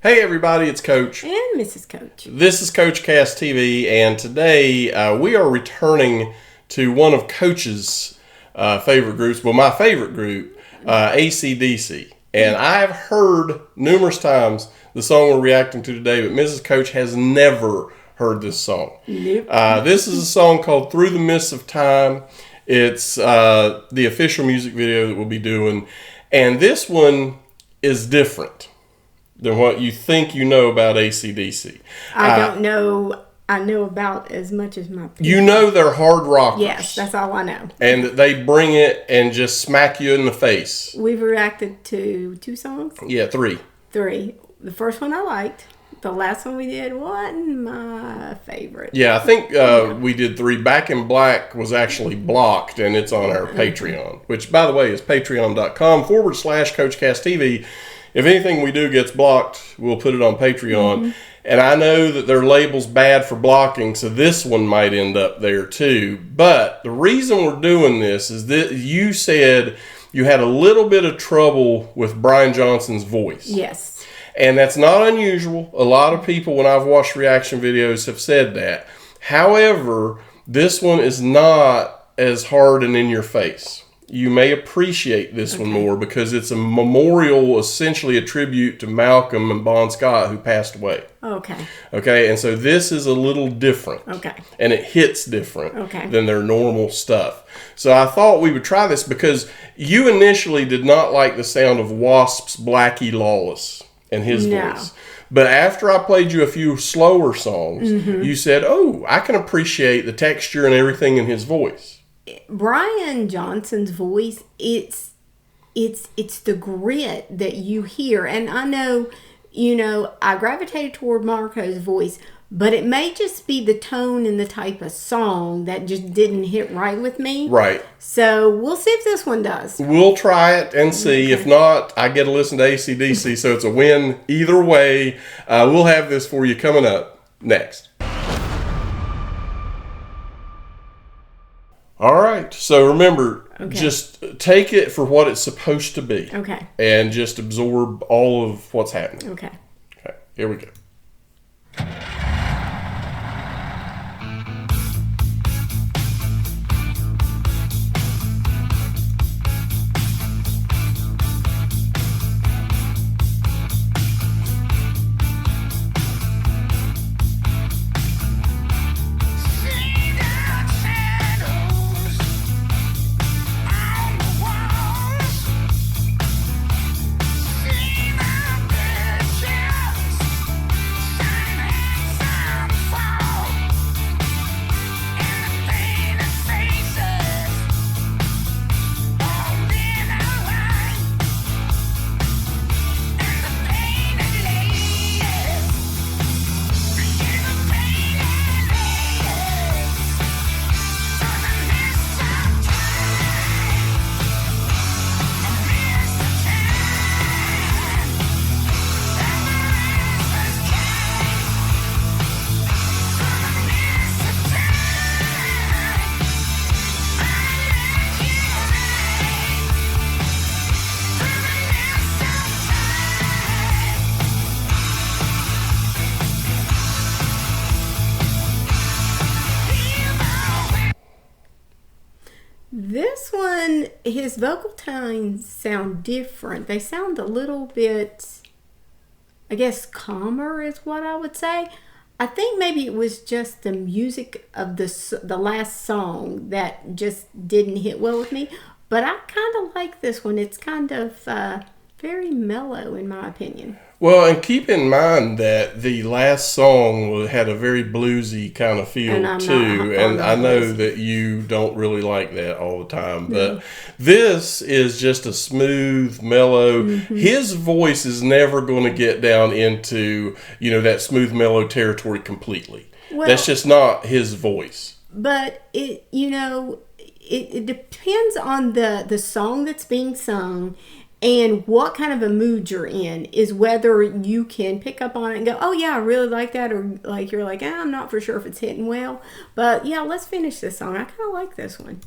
Hey everybody, it's Coach. And Mrs. Coach. This is CoachCastTV, and today we are returning to one of Coach's favorite groups, well, my favorite group, AC/DC. And I've heard numerous times the song we're reacting to today, but Mrs. Coach has never heard this song. Nope. This is a song called Through the Mists of Time. It's the official music video that we'll be doing, and this one is different than what you think you know about AC/DC. I don't know. I know about as much as my people. You know they're hard rockers. Yes, that's all I know. And they bring it and just smack you in the face. We've reacted to 2 songs? Yeah, 3. 3. The first one I liked. The last one we did wasn't my favorite. Yeah, I think we did 3. Back in Black was actually blocked, and it's on our Patreon, which, by the way, is patreon.com/CoachCastTV. If anything we do gets blocked, we'll put it on Patreon. And I know that their label's bad for blocking, so this one might end up there too. But the reason we're doing this is that you said you had a little bit of trouble with Brian Johnson's voice. Yes. And that's not unusual. A lot of people, when I've watched reaction videos, have said that. However, this one is not as hard and in your face. You may appreciate this one more because it's a memorial, essentially a tribute to Malcolm and Bon Scott, who passed away. Okay. Okay, and so this is a little different. Okay. And it hits different Okay. than their normal stuff. So I thought we would try this because you initially did not like the sound of Wasp's Blackie Lawless and his voice. But after I played you a few slower songs, you said, oh, I can appreciate the texture and everything in his voice. Brian Johnson's voice, it's the grit that you hear. And I know, I gravitated toward Marco's voice, but it may just be the tone and the type of song that just didn't hit right with me. Right. So we'll see if this one does. We'll try it and see. If not, I get to listen to AC/DC, so it's a win either way. We'll have this for you coming up next. All right. So remember, just take it for what it's supposed to be. Okay. And just absorb all of what's happening. Okay. Okay. Here we go. This one, his vocal tones sound different. They sound a little bit, I guess, calmer is what I would say. I think maybe it was just the music of the last song that just didn't hit well with me. But I kind of like this one. It's kind of very mellow, in my opinion. Well, and keep in mind that the last song had a very bluesy kind of feel too, and I know that you don't really like that all the time, but this is just a smooth, mellow. His voice is never going to get down into, that smooth, mellow territory completely. Well, that's just not his voice. But it depends on the song that's being sung. And what kind of a mood you're in is whether you can pick up on it and go, oh yeah, I really like that, or like you're like, I'm not for sure if it's hitting well. But yeah, let's finish this song. I kind of like this one.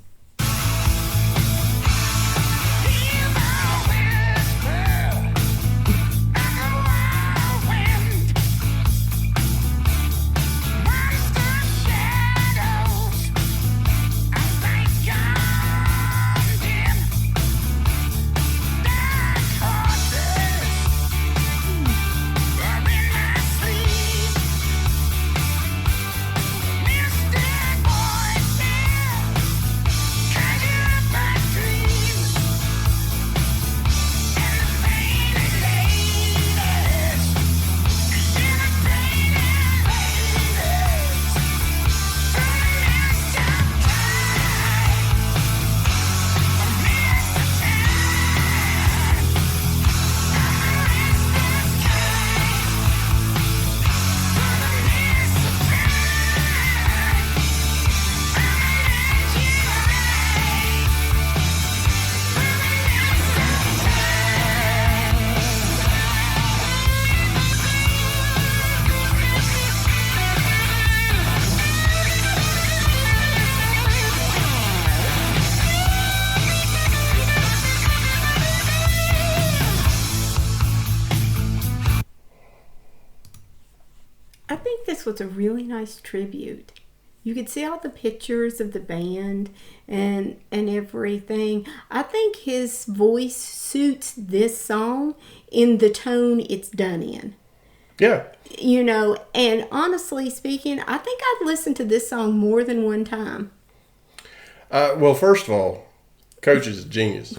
think this was a really nice tribute. You could see all the pictures of the band and everything. I think his voice suits this song in the tone it's done in. Yeah. You know, and honestly speaking, I think I'd listen to this song more than one time. Well, first of all, Coach is a genius.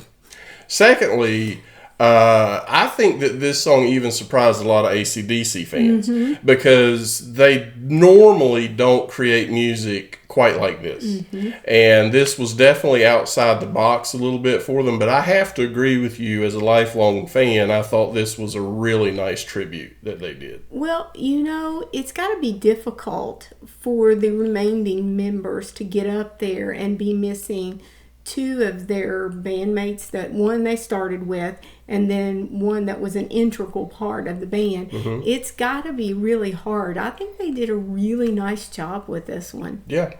Secondly, I think that this song even surprised a lot of AC/DC fans because they normally don't create music quite like this. And this was definitely outside the box a little bit for them. But I have to agree with you as a lifelong fan. I thought this was a really nice tribute that they did. Well, you know, it's got to be difficult for the remaining members to get up there and be missing two of their bandmates, that one they started with and then one that was an integral part of the band. It's got to be really hard. I think they did a really nice job with this one. Yeah.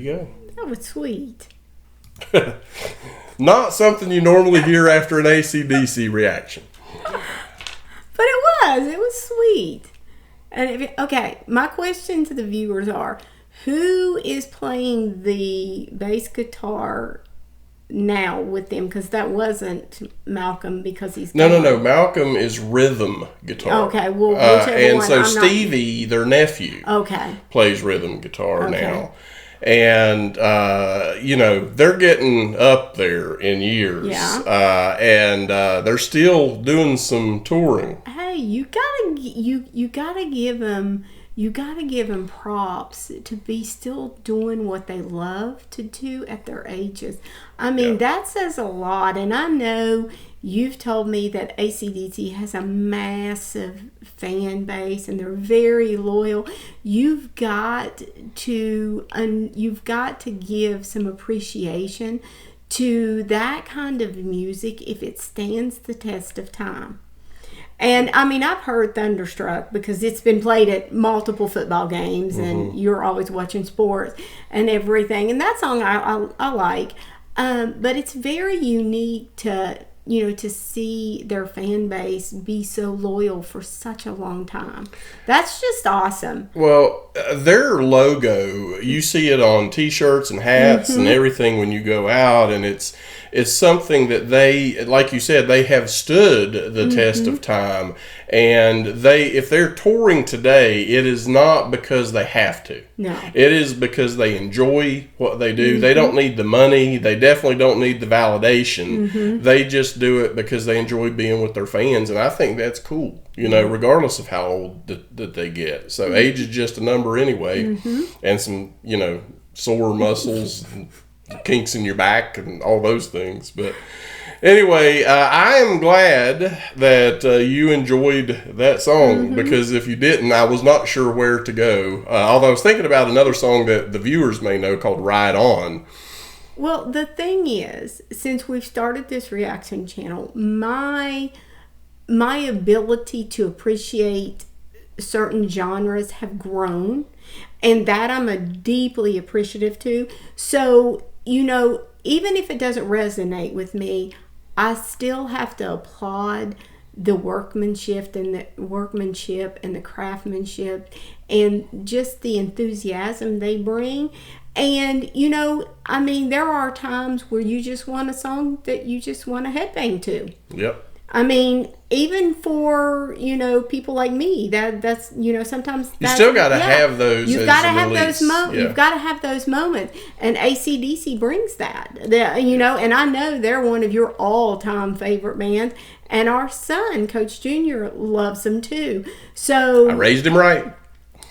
Go. That was sweet. Not something you normally hear after an AC/DC reaction. But it was sweet. And okay, my question to the viewers are, who is playing the bass guitar now with them? Because that wasn't Malcolm, because he's no. Malcolm is rhythm guitar. Okay, well, whichever and one. so Stevie, their nephew, plays rhythm guitar now. And, you know, they're getting up there in years. Yeah. And they're still doing some touring. Hey, you gotta give them props to be still doing what they love to do at their ages. I mean, that says a lot. And I know you've told me that AC/DC has a massive fan base and they're very loyal. You've got to give some appreciation to that kind of music if it stands the test of time. And I mean, I've heard Thunderstruck because it's been played at multiple football games and you're always watching sports and everything. And that song I like. But it's very unique to see their fan base be so loyal for such a long time. That's just awesome. Well, their logo, you see it on T-shirts and hats and everything when you go out, and it's something that they, like you said, they have stood the test of time. And if they're touring today, it is not because they have to. No. It is because they enjoy what they do. They don't need the money. They definitely don't need the validation. They just do it because they enjoy being with their fans. And I think that's cool, regardless of how old that they get. So age is just a number anyway. And some, sore muscles and kinks in your back and all those things. But anyway, I am glad that you enjoyed that song, because if you didn't, I was not sure where to go. Although I was thinking about another song that the viewers may know called Ride On. Well, the thing is, since we've started this reaction channel, my ability to appreciate certain genres have grown, and that I'm deeply appreciative to. So, even if it doesn't resonate with me, I still have to applaud the workmanship and the craftsmanship and just the enthusiasm they bring. And, there are times where you just want a song that you just want to headbang to. Yep. I mean, even for, people like me, that's, sometimes you still got to have those. You've got to have those moments. You've got to have those moments. And AC/DC brings that. And I know they're one of your all-time favorite bands. And our son, Coach Jr., loves them too. So I raised him right.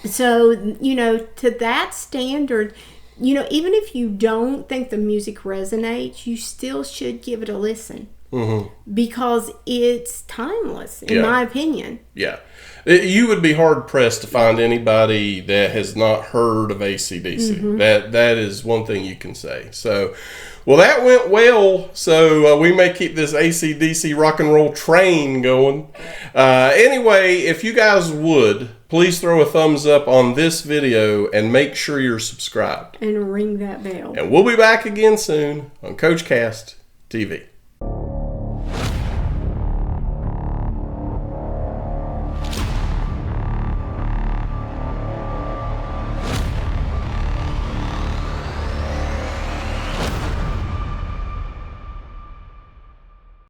So, to that standard, even if you don't think the music resonates, you still should give it a listen. Mm-hmm. Because it's timeless, in my opinion. Yeah. You would be hard-pressed to find anybody that has not heard of AC/DC. Mm-hmm. That is one thing you can say. So, well, that went well. So, we may keep this AC/DC rock and roll train going. Anyway, if you guys would, please throw a thumbs up on this video and make sure you're subscribed. And ring that bell. And we'll be back again soon on CoachCastTV.